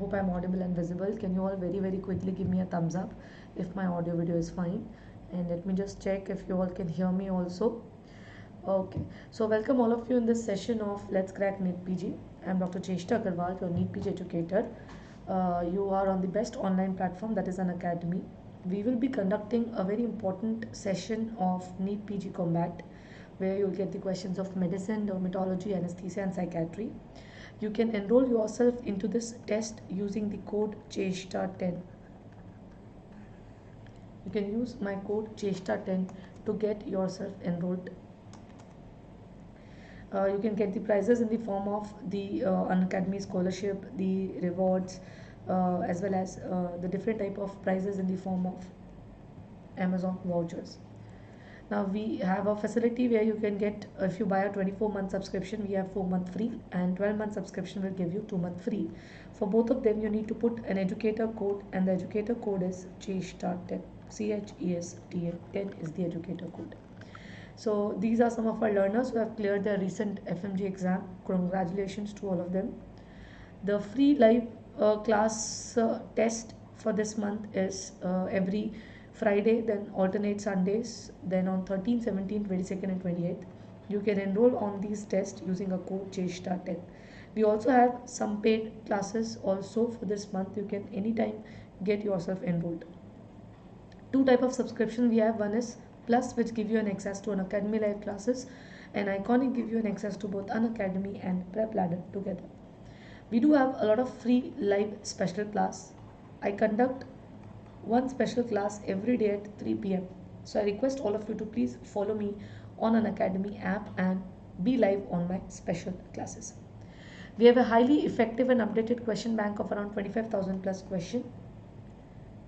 hope I'm audible and visible. Can you all very quickly give me a thumbs up if my audio video is fine, and let me just check if you all can hear me also. Okay, so welcome all of you in this session of Let's Crack NEET PG. I'm Dr. Chesta, your NEET PG educator. You are on the best online platform, that is Unacademy. We will be conducting a very important session of NEET PG Combat, where you'll get the questions of medicine, dermatology, anesthesia and psychiatry. You can enroll yourself into this test using the code CHESTA10. You can use my code CHESTA10 to get yourself enrolled. You can get the prizes in the form of the Unacademy scholarship, the rewards, as well as the different type of prizes in the form of Amazon vouchers. Now we have a facility where you can get, if you buy a 24-month subscription, we have 4-month free, and 12-month subscription will give you 2-month free. For both of them, you need to put an educator code, and the educator code is CHESTA10. CHESTA 10 is the educator code. So these are some of our learners who have cleared their recent FMG exam. Congratulations to all of them. The free live class test for this month is every Friday, then alternate Sundays, then on 13th, 17th, 22nd and 28th. You can enroll on these tests using a code CHESTA10. We also have some paid classes also for this month. You can anytime get yourself enrolled. Two type of subscription we have. One is Plus, which give you an access to Unacademy live classes, and Iconic give you an access to both Unacademy and Pellagra together. We do have a lot of free live special class. I conduct one special class every day at 3 p.m. So I request all of you to please follow me on Unacademy app and be live on my special classes. We have a highly effective and updated question bank of around 25,000 plus question.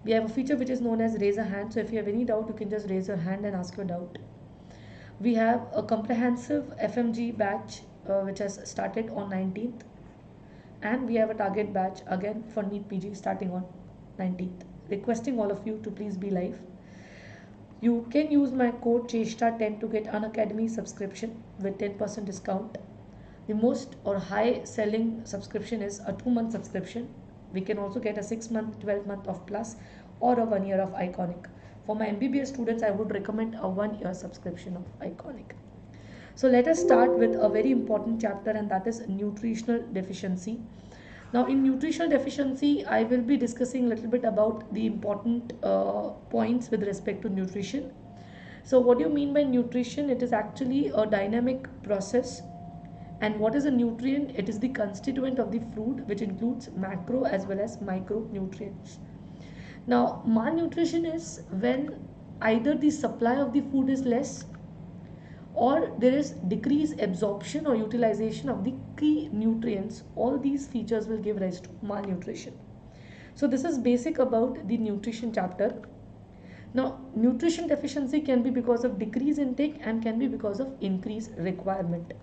We have a feature which is known as raise a hand. So if you have any doubt, you can just raise your hand and ask your doubt. We have a comprehensive FMG batch which has started on 19th. And we have a target batch again for NEET PG starting on 19th. Requesting all of you to please be live. You can use my code CHESTA10 to get Unacademy subscription with 10% discount. The most or high selling subscription is a 2-month subscription. We can also get a 6-month, 12-month of Plus or a 1 year of Iconic. For my MBBS students, I would recommend a 1-year subscription of Iconic. So let us start with a very important chapter, and that is nutritional deficiency. Now in nutritional deficiency, I will be discussing a little bit about the important points with respect to nutrition. So what do you mean by nutrition? It is actually a dynamic process. And what is a nutrient? It is the constituent of the food, which includes macro as well as micronutrients. Now malnutrition is when either the supply of the food is less, or there is decreased absorption or utilization of the key nutrients. All these features will give rise to malnutrition. So this is basic about the nutrition chapter. Now nutrition deficiency can be because of decrease intake and can be because of increased requirement.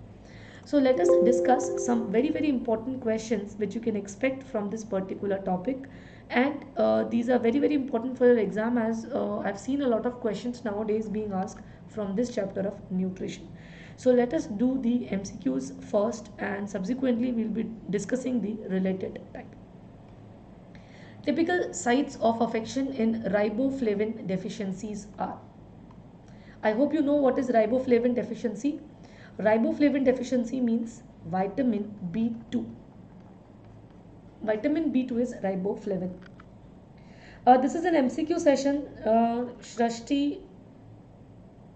So let us discuss some very important questions which you can expect from this particular topic, and these are very important for your exam, as I've seen a lot of questions nowadays being asked from this chapter of nutrition. So let us do the MCQs first, and subsequently we'll be discussing the related type. Typical sites of affection in riboflavin deficiencies are. I hope you know what is riboflavin deficiency. Riboflavin deficiency means vitamin B2. Vitamin B2 is riboflavin. This is an MCQ session. Shrashti,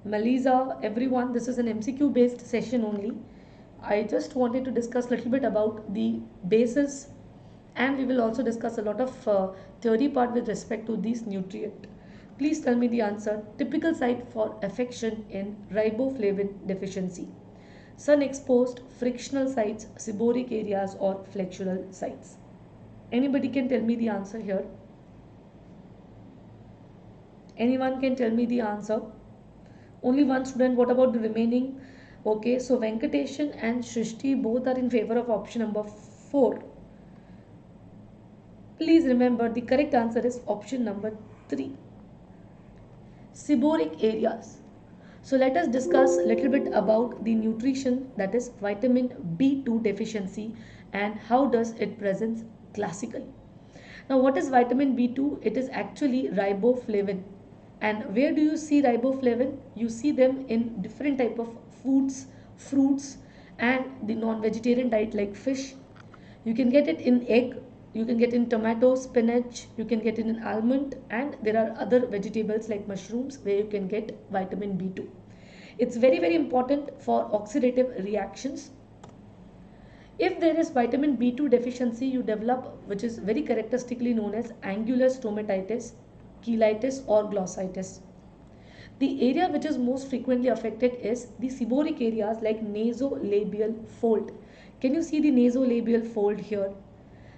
Melisa, everyone, this is an MCQ based session only. I just wanted to discuss a little bit about the basis, and we will also discuss a lot of theory part with respect to these nutrients. Please tell me the answer. Typical site for affection in riboflavin deficiency. Sun exposed, frictional sites, seborrheic areas or flexural sites. Anybody can tell me the answer here? Anyone can tell me the answer? Only one student. What about the remaining? Okay, so Venkateshan and Shrishti both are in favor of option number 4. Please remember the correct answer is option number 3. Seborrheic areas. So let us discuss a little bit about the nutrition, that is vitamin B2 deficiency, and how does it present classically. Now, what is vitamin B2? It is actually riboflavin. And where do you see riboflavin? You see them in different type of foods, fruits, and the non-vegetarian diet like fish. You can get it in egg, you can get in tomato, spinach, you can get it in almond, and there are other vegetables like mushrooms where you can get vitamin B2. It's very, very important for oxidative reactions. If there is vitamin B2 deficiency, you develop, which is very characteristically known as angular stomatitis, cheilitis or glossitis. The area which is most frequently affected is the seborrheic areas like nasolabial fold. Can you see the nasolabial fold here?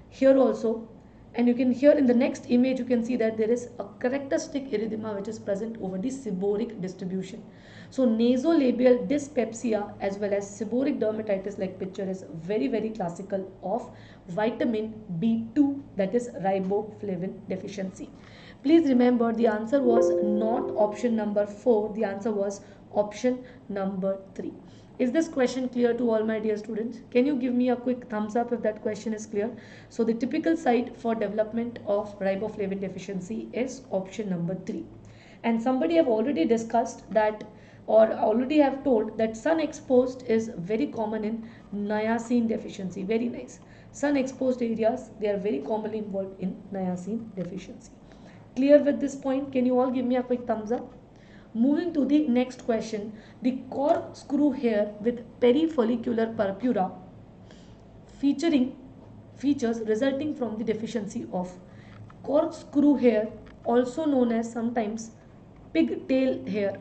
Here also. And you can here in the next image you can see that there is a characteristic erythema which is present over the seborrheic distribution. So nasolabial dyspepsia as well as seborrheic dermatitis like picture is very, very classical of vitamin B2, that is riboflavin deficiency. Please remember the answer was not option number 4, the answer was option number 3. Is this question clear to all my dear students? Can you give me a quick thumbs up if that question is clear? So the typical site for development of riboflavin deficiency is option number 3. And somebody have already discussed that or already have told that sun exposed is very common in niacin deficiency. Very nice. Sun exposed areas, they are very commonly involved in niacin deficiency. Clear with this point? Can you all give me a quick thumbs up? Moving to the next question, the corkscrew hair with perifollicular purpura features resulting from the deficiency of corkscrew hair, also known as sometimes pigtail hair.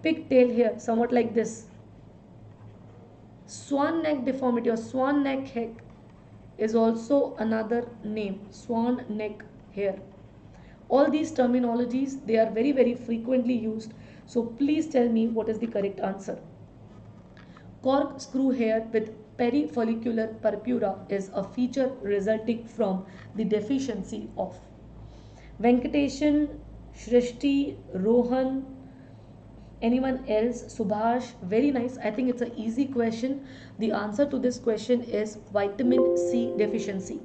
Pigtail hair, somewhat like this. Swan neck deformity or swan neck hair is also another name, swan neck hair. All these terminologies, they are very, very frequently used. So please tell me what is the correct answer. Corkscrew hair with perifollicular purpura is a feature resulting from the deficiency of Venkateshan, Shrishti, Rohan, anyone else? Subhash, very nice. I think it's an easy question. The answer to this question is vitamin C deficiency.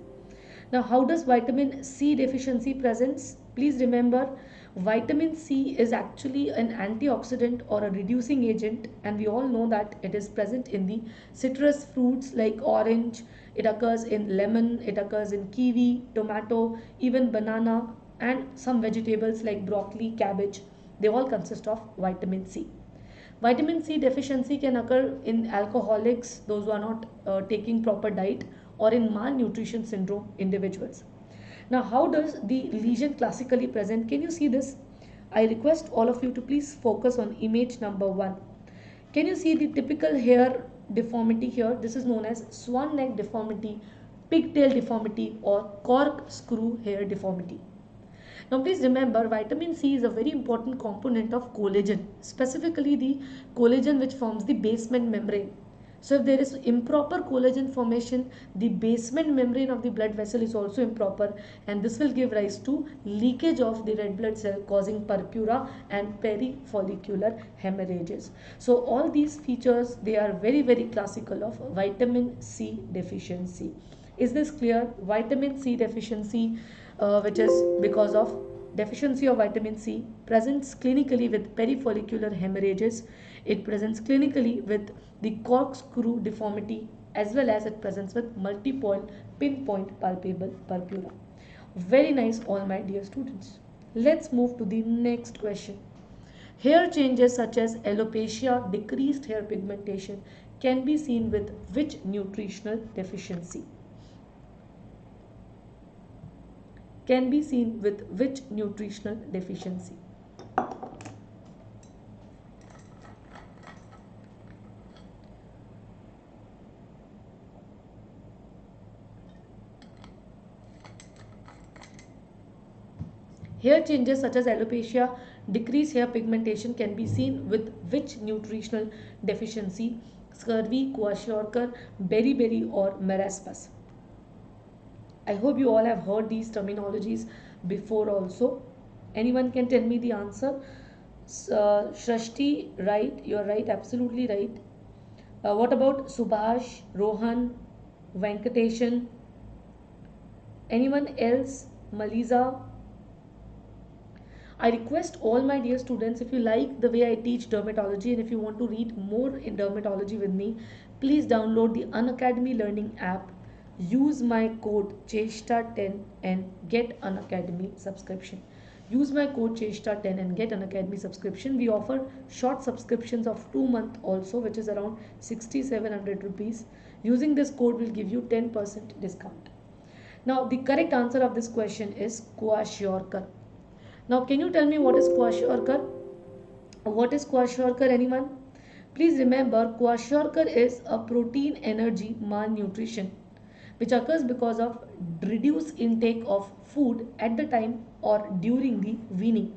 Now, how does vitamin C deficiency presents? Please remember, vitamin C is actually an antioxidant or a reducing agent, and we all know that it is present in the citrus fruits like orange, it occurs in lemon, it occurs in kiwi, tomato, even banana, and some vegetables like broccoli, cabbage. They all consist of vitamin C. Vitamin C deficiency can occur in alcoholics, those who are not taking proper diet, or in malnutrition syndrome individuals. Now, how does the lesion classically present? Can you see this? I request all of you to please focus on image number 1. Can you see the typical hair deformity here? This is known as swan neck deformity, pigtail deformity, or corkscrew hair deformity. Now please remember, vitamin C is a very important component of collagen, specifically the collagen which forms the basement membrane. So if there is improper collagen formation, the basement membrane of the blood vessel is also improper, and this will give rise to leakage of the red blood cell causing purpura and perifollicular hemorrhages. So all these features, they are very, very classical of vitamin C deficiency. Is this clear? Vitamin C deficiency, which is because of deficiency of vitamin C, presents clinically with perifollicular hemorrhages. It presents clinically with the corkscrew deformity, as well as it presents with multiple pinpoint palpable purpura. Very nice, all my dear students. Let's move to the next question. Hair changes such as alopecia, decreased hair pigmentation can be seen with which nutritional deficiency? Can be seen with which nutritional deficiency? Hair changes such as alopecia, decreased hair pigmentation can be seen with which nutritional deficiency? Scurvy, kwashiorkor, beriberi, or marasmus? I hope you all have heard these terminologies before also. Anyone can tell me the answer? Shrishti, right? You're right, absolutely right. What about Subhash, Rohan, Venkateshan? Anyone else? Maliza? I request all my dear students, if you like the way I teach dermatology and if you want to read more in dermatology with me, please download the Unacademy Learning app. Use my code CHESTA10 and get Unacademy subscription. Use my code CHESTA10 and get Unacademy subscription. We offer short subscriptions of 2 months also, which is around 6,700 rupees. Using this code will give you 10% discount. Now the correct answer of this question is kwashiorkor. Now can you tell me what is kwashiorkor? What is kwashiorkor, anyone? Please remember, kwashiorkor is a protein energy malnutrition which occurs because of reduced intake of food at the time or during the weaning.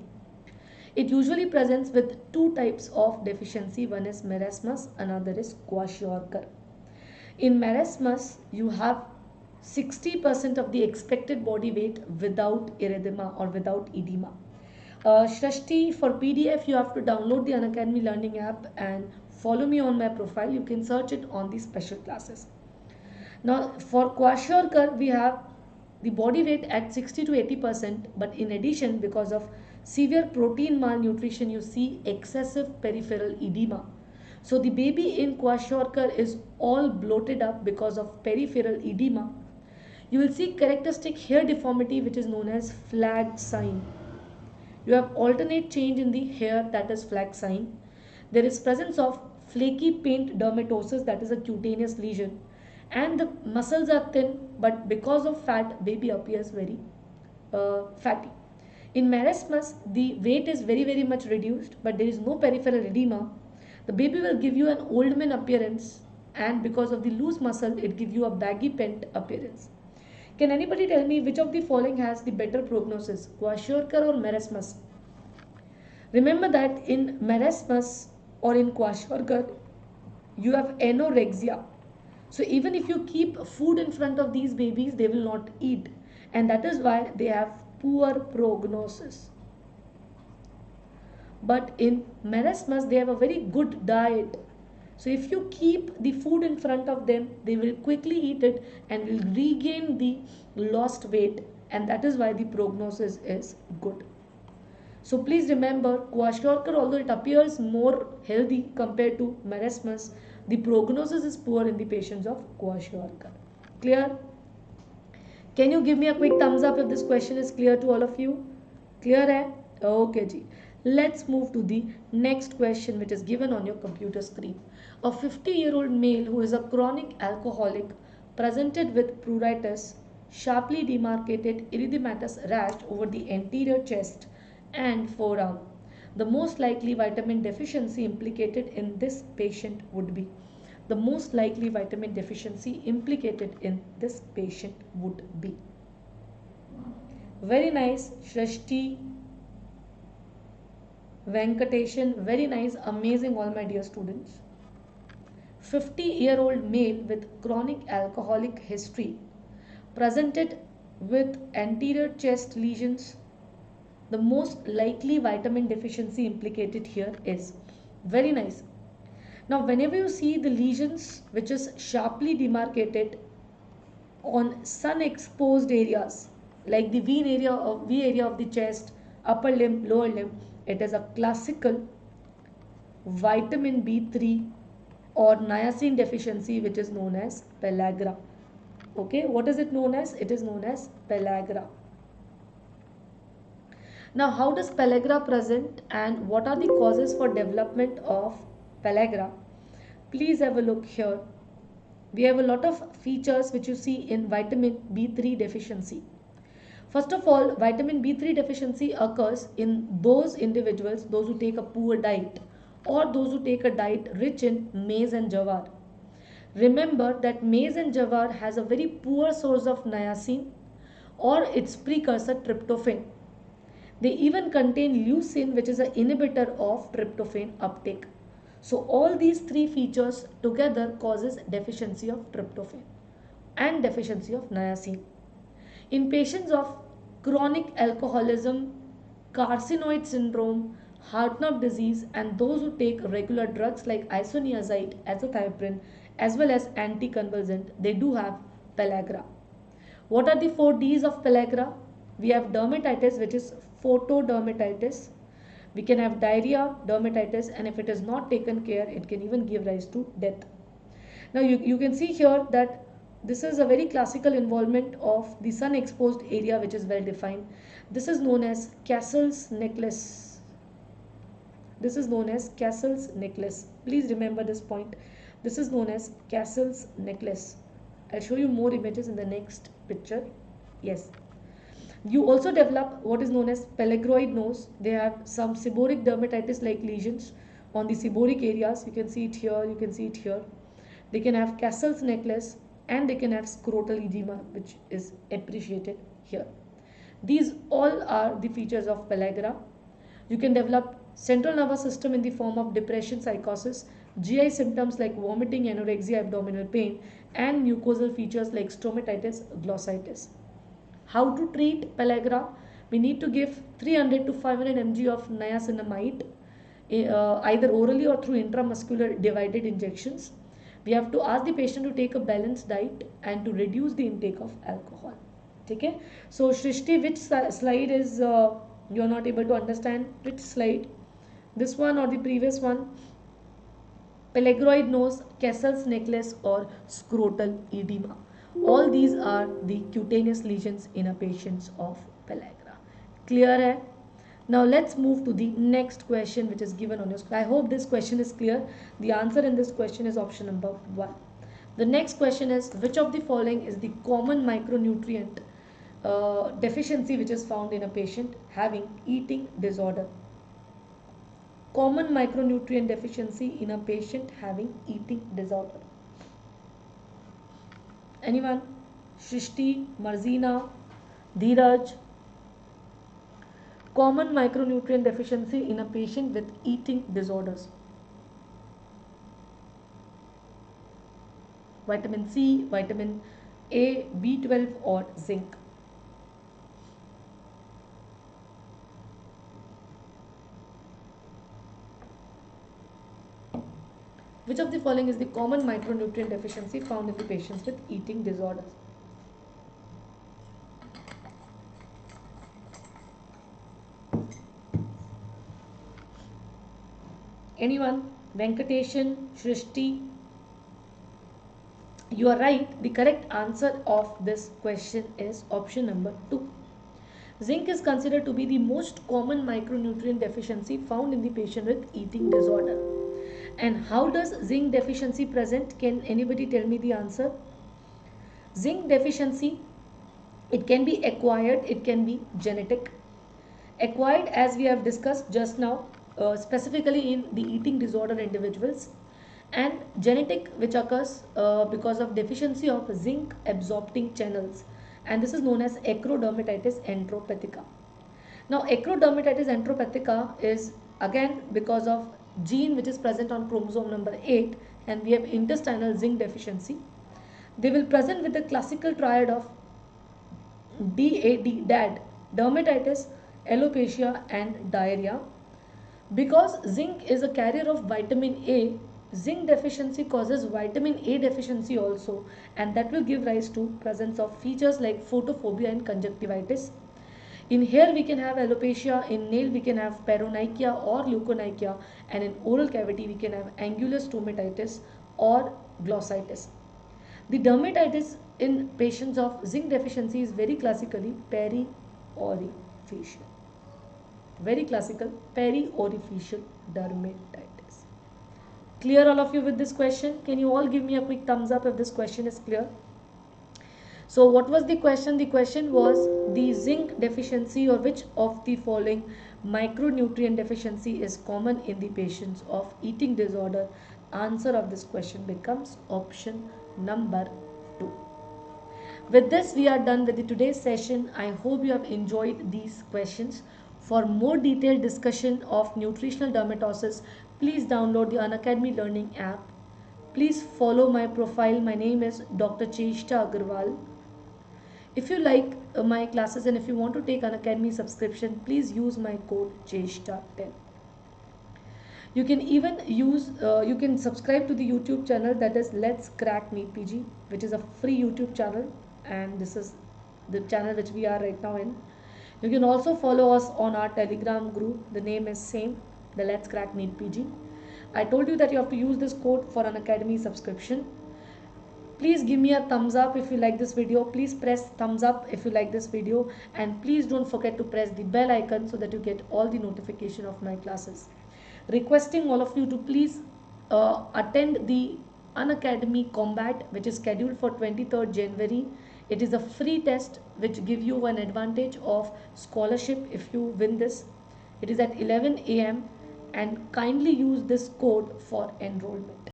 It usually presents with two types of deficiency. One is marasmus, another is kwashiorkor. In marasmus, you have 60% of the expected body weight without erythema or without edema. Shrishti, for PDF, you have to download the Unacademy Learning app and follow me on my profile. You can search it on the special classes. Now, for kwashiorkor, we have the body weight at 60 to 80%, but in addition, because of severe protein malnutrition, you see excessive peripheral edema. So the baby in kwashiorkor is all bloated up because of peripheral edema. You will see characteristic hair deformity which is known as flag sign. You have alternate change in the hair, that is flag sign. There is presence of flaky paint dermatosis, that is a cutaneous lesion, and the muscles are thin, but because of fat, baby appears very fatty. In marasmus, the weight is very much reduced, but there is no peripheral edema. The baby will give you an old man appearance, and because of the loose muscle, it gives you a baggy pant appearance. Can anybody tell me which of the following has the better prognosis, kwashiorkor or marasmus? Remember that in marasmus or in kwashiorkor, you have anorexia. So even if you keep food in front of these babies, they will not eat, and that is why they have poor prognosis. But in marasmus, they have a very good diet. So if you keep the food in front of them, they will quickly eat it and will regain the lost weight, and that is why the prognosis is good. So please remember, kwashiorkor, although it appears more healthy compared to marasmus, the prognosis is poor in the patients of kwashiorkor. Clear? Can you give me a quick thumbs up if this question is clear to all of you? Clear hai? Okay ji. Let's move to the next question which is given on your computer screen. A 50-year-old male who is a chronic alcoholic presented with pruritus, sharply demarcated erythematous rash over the anterior chest and forearm. The most likely vitamin deficiency implicated in this patient would be. The most likely vitamin deficiency implicated in this patient would be. Very nice, Shrishti, Venkateshan, very nice, amazing all my dear students. 50-year-old male with chronic alcoholic history presented with anterior chest lesions. The most likely vitamin deficiency implicated here is. Very nice. Now whenever you see the lesions which is sharply demarcated on sun exposed areas like the V area of the chest, upper limb, lower limb, it is a classical vitamin B3 or niacin deficiency which is known as pellagra. Okay, what is it known as? It is known as pellagra. Now how does pellagra present and what are the causes for development of pellagra? Please have a look here. We have a lot of features which you see in vitamin B3 deficiency. First of all, vitamin B3 deficiency occurs in those individuals, those who take a poor diet or those who take a diet rich in maize and jawar. Remember that maize and jawar has a very poor source of niacin or its precursor tryptophan. They even contain leucine, which is an inhibitor of tryptophan uptake. So all these three features together causes deficiency of tryptophan and deficiency of niacin. In patients of chronic alcoholism, carcinoid syndrome, heart nerve disease, and those who take regular drugs like isoniazid, azathioprine, as well as anticonvulsant, they do have pellagra. What are the 4Ds of pellagra? We have dermatitis, which is photodermatitis. We can have diarrhea, dermatitis, and if it is not taken care, it can even give rise to death. Now you can see here that this is a very classical involvement of the sun exposed area, which is well defined. This is known as Castle's necklace. This is known as Castle's necklace. Please remember this point. This is known as Castle's necklace. I'll show you more images in the next picture. Yes. You also develop what is known as pellagroid nose. They have some seborrheic dermatitis like lesions on the seborrheic areas. You can see it here, you can see it here. They can have Castle's necklace and they can have scrotal edema, which is appreciated here. These all are the features of pellagra. You can develop central nervous system in the form of depression, psychosis, GI symptoms like vomiting, anorexia, abdominal pain, and mucosal features like stomatitis, glossitis. How to treat pellagra? We need to give 300 to 500 mg of niacinamide, either orally or through intramuscular divided injections. We have to ask the patient to take a balanced diet and to reduce the intake of alcohol. Okay? So Shrishti, which slide is you are not able to understand? Which slide? This one or the previous one? Pellagroid nose, Castle's necklace, or scrotal edema. All these are the cutaneous lesions in a patient of pellagra. Clear hai? Now let's move to the next question, which is given on your screen. I hope this question is clear. The answer in this question is option number 1. The next question is, which of the following is the common micronutrient deficiency which is found in a patient having eating disorder? Common micronutrient deficiency in a patient having eating disorder. Anyone? Shrishti, Marzina, Dheeraj. Common micronutrient deficiency in a patient with eating disorders. Vitamin C, vitamin A, B12 or zinc. Which of the following is the common micronutrient deficiency found in the patients with eating disorders? Anyone? Venkateshan, Shrishti? You are right. The correct answer of this question is option number 2. Zinc is considered to be the most common micronutrient deficiency found in the patient with eating disorder. And how does zinc deficiency present? Can anybody tell me the answer? Zinc deficiency, it can be acquired, it can be genetic. Acquired, as we have discussed just now, specifically in the eating disorder individuals, and genetic, which occurs because of deficiency of zinc absorbing channels, and this is known as acrodermatitis enteropathica. Now acrodermatitis enteropathica is again because of gene which is present on chromosome number 8, and we have intestinal zinc deficiency. They will present with the classical triad of DAD, dermatitis, alopecia and diarrhea. Because zinc is a carrier of vitamin A, zinc deficiency causes vitamin A deficiency also, and that will give rise to presence of features like photophobia and conjunctivitis. In hair we can have alopecia, in nail we can have paronychia or leukonychia, and in oral cavity we can have angular stomatitis or glossitis. The dermatitis in patients of zinc deficiency is very classically periorificial. Very classical periorificial dermatitis. Clear all of you with this question? Can you all give me a quick thumbs up if this question is clear? So what was the question? The question was the zinc deficiency, or which of the following micronutrient deficiency is common in the patients of eating disorder? Answer of this question becomes option number 2. With this we are done with the today's session. I hope you have enjoyed these questions. For more detailed discussion of nutritional dermatosis, please download the Unacademy Learning app. Please follow my profile. My name is Dr.Chesta Agarwal. If you like my classes and if you want to take Unacademy subscription, please use my code CHESTA10. You can even you can subscribe to the YouTube channel, that is Let's Crack NEET PG, which is a free YouTube channel, and this is the channel which we are right now in. You can also follow us on our Telegram group. The name is same, the Let's Crack NEET PG. I told you that you have to use this code for Unacademy subscription. Please give me a thumbs up if you like this video. Please press thumbs up if you like this video, and please don't forget to press the bell icon so that you get all the notification of my classes. Requesting all of you to please attend the Unacademy Combat, which is scheduled for 23rd January. It is a free test which give you an advantage of scholarship if you win this. It is at 11 a.m. and kindly use this code for enrollment.